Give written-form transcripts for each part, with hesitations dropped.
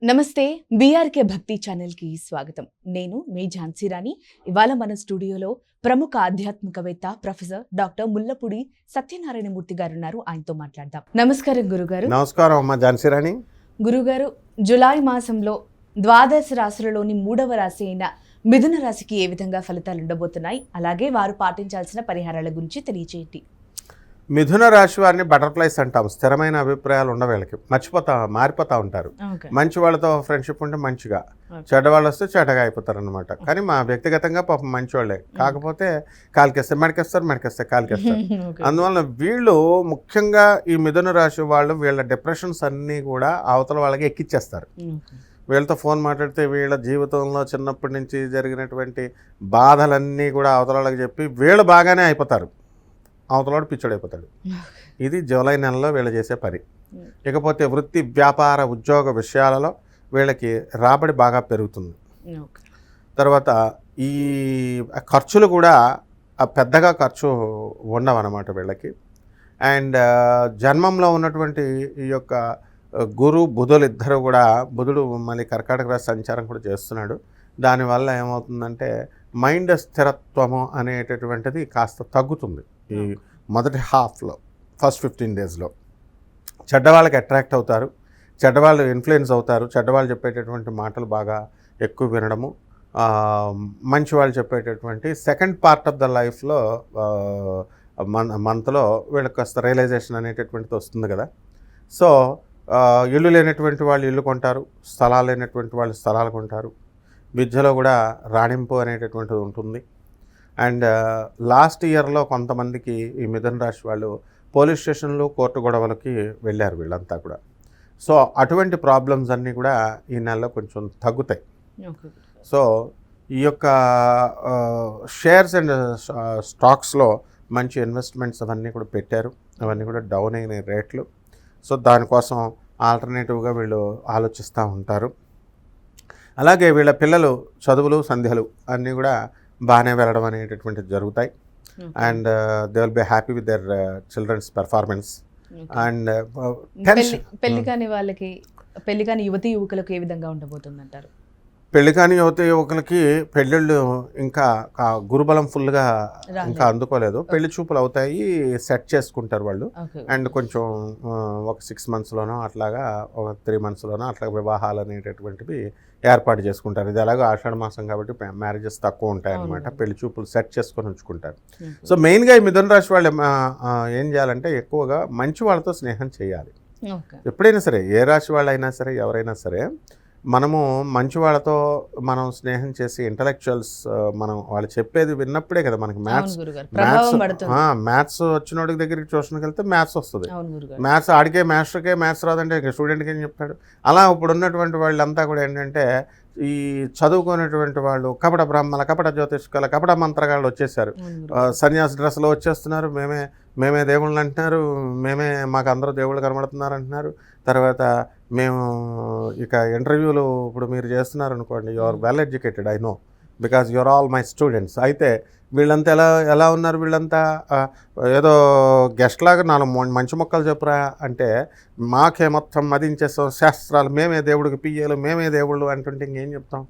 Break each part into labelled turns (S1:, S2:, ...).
S1: నమస్తే బీఆర్కే భక్తి ఛానల్కి స్వాగతం. నేను మీ ఝాన్సీ రాణి. ఇవాళ మన స్టూడియోలో ప్రముఖ ఆధ్యాత్మికవేత్త ప్రొఫెసర్ డాక్టర్ ముల్లపూడి సత్యనారాయణమూర్తి గారు ఉన్నారు. ఆయనతో మాట్లాడదాం. నమస్కారం గురుగారు.
S2: నమస్కారం అమ్మా ఝాన్సీ రాణి.
S1: గురుగారు, జులై మాసంలో ద్వాదశ రాశులలోని 3వ రాశి అయిన మిథున రాశికి ఏ విధంగా ఫలితాలు ఉండబోతున్నాయి, అలాగే వారు పాటించాల్సిన పరిహారాల గురించి తెలియజేయండి.
S2: మిథున రాశి వారిని బటర్ఫ్లైస్ అంటాం. స్థిరమైన అభిప్రాయాలు ఉండ వీళ్ళకి, మారిపోతూ ఉంటారు. మంచి వాళ్ళతో ఫ్రెండ్షిప్ ఉంటే మంచిగా, చెడ్డవాళ్ళు వస్తే చెడ్డగా అయిపోతారు అనమాట. కానీ మా వ్యక్తిగతంగా పాపం మంచి వాళ్ళే, కాకపోతే కాలికేస్తారు, మెడకేస్తే కాలికేస్తారు. అందువల్ల వీళ్ళు ముఖ్యంగా ఈ మిథున రాశి వాళ్ళు వీళ్ళ డిప్రెషన్స్ అన్నీ కూడా అవతల వాళ్ళకి ఎక్కిచ్చేస్తారు. వీళ్ళతో ఫోన్ మాట్లాడితే వీళ్ళ జీవితంలో చిన్నప్పటి నుంచి జరిగినటువంటి బాధలన్నీ కూడా అవతల వాళ్ళకి చెప్పి వీళ్ళు బాగానే అయిపోతారు, అవతలవాడు పిచ్చోడైపోతాడు. ఇది జూలై నెలలో వీళ్ళు చేసే పని. ఇకపోతే వృత్తి, వ్యాపార, ఉద్యోగ విషయాలలో వీళ్ళకి రాబడి బాగా పెరుగుతుంది. తర్వాత ఈ ఖర్చులు కూడా పెద్దగా ఖర్చు ఉండవన్నమాట వీళ్ళకి. అండ్ జన్మంలో ఉన్నటువంటి ఈ యొక్క గురు బుధులు ఇద్దరు కూడా, బుధుడు మళ్ళీ కర్కాటక రాశి సంచారం కూడా చేస్తున్నాడు. దానివల్ల ఏమవుతుందంటే మైండ్ స్థిరత్వము అనేటటువంటిది కాస్త తగ్గుతుంది. ఈ మొదటి హాఫ్లో, ఫస్ట్ 15 డేస్లో చెడ్డవాళ్ళకి అట్రాక్ట్ అవుతారు, చెడ్డవాళ్ళు ఇన్ఫ్లుయెన్స్ అవుతారు, చెడ్డవాళ్ళు చెప్పేటటువంటి మాటలు బాగా ఎక్కువ వినడము. మంచి వాళ్ళు చెప్పేటటువంటి సెకండ్ పార్ట్ ఆఫ్ ద లైఫ్లో మంత్లో వీళ్ళకి కాస్త రియలైజేషన్ అనేటటువంటిది వస్తుంది కదా. సో ఇల్లు లేనటువంటి వాళ్ళు ఇల్లు కొంటారు, స్థలాలు లేనటువంటి వాళ్ళు స్థలాలు కొంటారు. విద్యలో కూడా రాణింపు అనేటటువంటిది ఉంటుంది. అండ్ లాస్ట్ ఇయర్లో కొంతమందికి ఈ మిథున రాశి వాళ్ళు పోలీస్ స్టేషన్లు, కోర్టు గొడవలకి వెళ్ళారు వీళ్ళంతా కూడా. సో అటువంటి ప్రాబ్లమ్స్ అన్నీ కూడా ఈ నెలలో కొంచెం తగ్గుతాయి. సో ఈ యొక్క షేర్స్ అండ్ స్టాక్స్లో మంచి ఇన్వెస్ట్మెంట్స్ అవన్నీ కూడా పెట్టారు, అవన్నీ కూడా డౌన్ అయిన రేట్లు. సో దానికోసం ఆల్టర్నేటివ్గా వీళ్ళు ఆలోచిస్తూ ఉంటారు. అలాగే వీళ్ళ పిల్లలు చదువులు, సంధ్యలు అన్నీ కూడా బాగానే వెళ్ళడం అనేటటువంటిది జరుగుతాయి. And they will be happy with their children's performance. And
S1: పెళ్లి కాని వాళ్ళకి, పెళ్లి కాని యువతీ యువకులకు ఏ విధంగా ఉండబోతుంది అంటారు?
S2: పెళ్లి కాని యువత యువకులకి పెళ్ళిళ్ళు ఇంకా గురుబలం ఫుల్గా ఇంకా అందుకోలేదు. పెళ్లి చూపులు అవుతాయి, సెట్ చేసుకుంటారు వాళ్ళు. అండ్ కొంచెం ఒక 6 monthsలోనో అట్లాగా, ఒక 3 monthsలోనో అట్లా వివాహాలు అనేటటువంటివి ఏర్పాటు చేసుకుంటారు. ఇది అలాగే ఆషాఢ మాసం కాబట్టి మ్యారేజెస్ తక్కువ ఉంటాయి అన్నమాట. పెళ్లి చూపులు సెట్ చేసుకొని ఉంచుకుంటారు. సో మెయిన్గా ఈ మిథున రాశి వాళ్ళు ఏం చేయాలంటే ఎక్కువగా మంచి వాళ్ళతో స్నేహం చేయాలి. ఎప్పుడైనా సరే, ఏ రాశి వాళ్ళైనా సరే, ఎవరైనా సరే, మనము మంచి వాళ్ళతో మనం స్నేహం చేసి ఇంటలెక్చువల్స్, మనం వాళ్ళు చెప్పేది విన్నప్పుడే కదా మనకి మ్యాథ్స్ వచ్చినోడికి దగ్గరికి ట్యూషన్కి వెళ్తే మ్యాథ్స్ వస్తుంది. మ్యాథ్స్ ఆడికే మాస్టర్కే మ్యాథ్స్ రాదంటే స్టూడెంట్కి ఏం చెప్తాడు. అలా ఇప్పుడు ఉన్నటువంటి వాళ్ళంతా కూడా ఏంటంటే ఈ చదువుకునేటువంటి వాళ్ళు కపట బ్రాహ్మణ, కపట జ్యోతిష్కుల, కపట మంత్రగాళ్ళు వచ్చేసారు. సన్యాసి డ్రెస్లో వచ్చేస్తున్నారు. మేమే దేవుళ్ళు అంటున్నారు, మాకు అందరూ దేవుళ్ళు కనబడుతున్నారు అంటున్నారు. తర్వాత మేము ఇక ఇంటర్వ్యూలు ఇప్పుడు మీరు చేస్తున్నారు అనుకోండి, you are well educated, I know, because you are all my students. అయితే వీళ్ళంతా ఎలా ఉన్నారు, వీళ్ళంతా ఏదో గెస్ట్ లాగా 4 మంచి మొక్కలు చెప్పురా అంటే మాకే మొత్తం మదించేస్తాం, శాస్త్రాలు మేమే దేవుడికి పియ్యలు, మేమే దేవుళ్ళు అంటుంటే ఇంకేం చెప్తాం.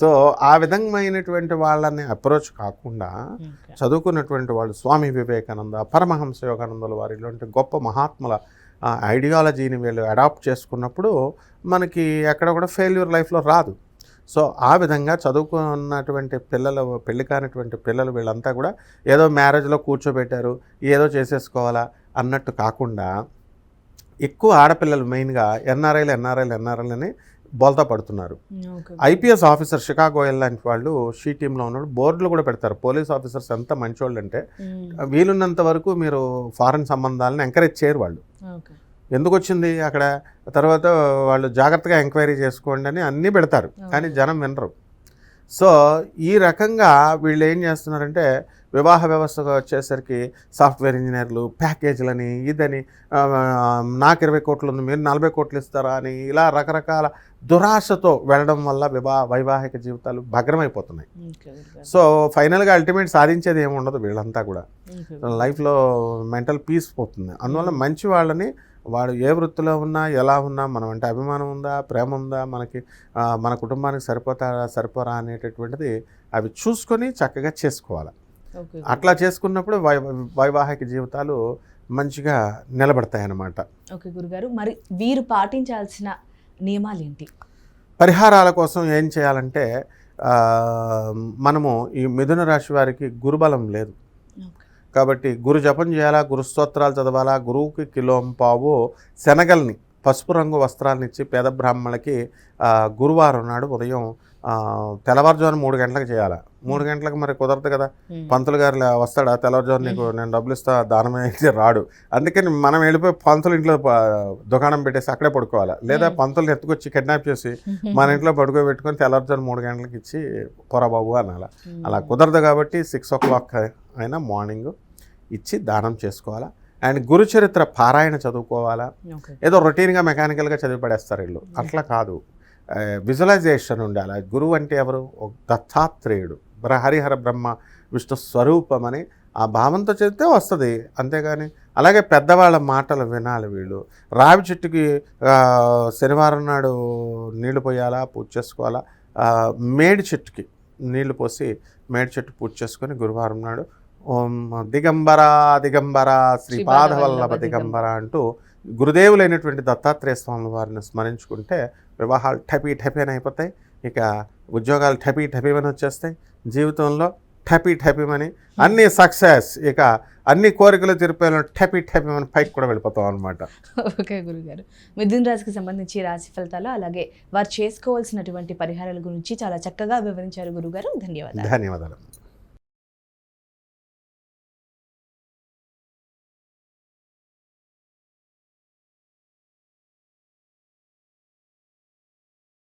S2: సో ఆ విధమైనటువంటి వాళ్ళని అప్రోచ్ కాకుండా చదువుకున్నటువంటి వాళ్ళు, స్వామి వివేకానంద, పరమహంస యోగానందుల వారి ఇలాంటి గొప్ప మహాత్ముల ఐడియాలజీని వీళ్ళు అడాప్ట్ చేసుకున్నప్పుడు మనకి ఎక్కడ కూడా ఫెయిల్యూర్ లైఫ్లో రాదు. సో ఆ విధంగా చదువుకున్నటువంటి పిల్లలు, పెళ్లి కానిటువంటి పిల్లలు వీళ్ళంతా కూడా ఏదో మ్యారేజ్లో కూర్చోబెట్టారు, ఏదో చేసేసుకోవాలా అన్నట్టు కాకుండా, ఎక్కువ ఆడపిల్లలు మెయిన్గా ఎన్ఆర్ఐలని బోల్తా పడుతున్నారు. ఐపీఎస్ ఆఫీసర్ షికాగో లాంటి వాళ్ళు షీ టీంలో ఉన్నాడు, బోర్డులు కూడా పెడతారు. పోలీస్ ఆఫీసర్స్ ఎంత మంచోళ్ళు అంటే వీలున్నంత వరకు మీరు ఫారెన్ సంబంధాలను ఎంకరేజ్ చేయరు వాళ్ళు. ఎందుకు వచ్చింది అక్కడ, తర్వాత వాళ్ళు జాగ్రత్తగా ఎంక్వైరీ చేసుకోండి అని అన్నీ పెడతారు, కానీ జనం వినరు. సో ఈ రకంగా వీళ్ళు ఏం చేస్తున్నారంటే వివాహ వ్యవస్థగా వచ్చేసరికి సాఫ్ట్వేర్ ఇంజనీర్లు, ప్యాకేజీలని, ఇదని, నాకు 20 కోట్లు ఉంది మీరు 40 కోట్లు ఇస్తారా అని ఇలా రకరకాల దురాశతో వెళ్ళడం వల్ల వైవాహిక జీవితాలు భగ్రమైపోతున్నాయి. సో ఫైనల్గా అల్టిమేట్ సాధించేది ఏమి ఉండదు. వీళ్ళంతా కూడా లైఫ్లో మెంటల్ పీస్ పోతుంది. అందువల్ల మంచి వాళ్ళని వాడు ఏ వృత్తిలో ఉన్నా ఎలా ఉన్నా మనం అంటే అభిమానం ఉందా, ప్రేమ ఉందా, మనకి మన కుటుంబానికి సరిపోరా అనేటటువంటిది అవి చూసుకొని చక్కగా చేసుకోవాలి.
S1: ఓకే.
S2: అట్లా చేసుకున్నప్పుడు వైవాహిక జీవితాలు మంచిగా నిలబడతాయి అన్నమాట.
S1: ఓకే గురుగారు, మరి వీరు పాటించాల్సిన నియమాలు ఏంటి?
S2: పరిహారాల కోసం ఏం చేయాలంటే మనము ఈ మిథున రాశి వారికి గురుబలం లేదు కాబట్టి గురు జపం చేయాలా, గురు స్తోత్రాలు చదవాలా, గురువుకి కిలోంపావు శనగల్ని పసుపు రంగు వస్త్రాలను ఇచ్చి పేద బ్రాహ్మణులకి గురువారం నాడు ఉదయం తెల్లవారుజామున 3 గంటలకు చేయాలి. 3 గంటలకు మరి కుదరదు కదా, పంతులు గారు వస్తాడా తెల్లవారుజామున నీకు నేను డబ్బులు ఇస్తా దానమే అయితే రాడు. అందుకని మనం వెళ్ళిపోయి పంతులు ఇంట్లో దుకాణం పెట్టేసి అక్కడే పడుకోవాలి, లేదా పంతులు ఎత్తుకొచ్చి కిడ్నాప్ చేసి మన ఇంట్లో పడుకోబెట్టుకొని తెల్లవారుజామున 3 గంటలకు ఇచ్చి పొరబాబు అనాలి. అలా కుదరదు కాబట్టి 6 o'clock అయినా మార్నింగ్ ఇచ్చి దానం చేసుకోవాలా. అండ్ గురు చరిత్ర పారాయణ చదువుకోవాలా. ఏదో రొటీన్గా మెకానికల్గా చదివి పడేస్తారు వీళ్ళు, అట్లా కాదు. విజువలైజేషన్ ఉండాలి. గురువు అంటే ఎవరు? ఒక దత్తాత్రేయుడు, హరిహర బ్రహ్మ విష్ణు స్వరూపం అని ఆ భావంతో చదివితే వస్తుంది. అంతేగాని అలాగే పెద్దవాళ్ళ మాటలు వినాలి వీళ్ళు. రావి చెట్టుకి శనివారం నాడు నీళ్లు పోయాలా, పూజ చేసుకోవాలా. మేడి చెట్టుకి నీళ్లు పోసి మేడి చెట్టు పూజ చేసుకొని గురువారం నాడు ఓం దిగంబర దిగంబర శ్రీపాదవల్లభ దిగంబర అంటూ గురుదేవులైనటువంటి దత్తాత్రేయ స్వామి వారిని స్మరించుకుంటే వివాహాలు టపీ అని అయిపోతాయి. ఇక ఉద్యోగాలు టపీ అని వచ్చేస్తాయి. జీవితంలో టపీ అని అన్ని సక్సెస్, ఇక అన్ని కోరికలు తీరిపోయిన టపీ అని పైకి కూడా వెళ్ళిపోతాం అనమాట.
S1: ఓకే గురుగారు, మిథున రాశికి సంబంధించి రాశి ఫలితాలు అలాగే వారు చేసుకోవాల్సినటువంటి పరిహారాల గురించి చాలా చక్కగా వివరించారు గురుగారు. ధన్యవాదాలు.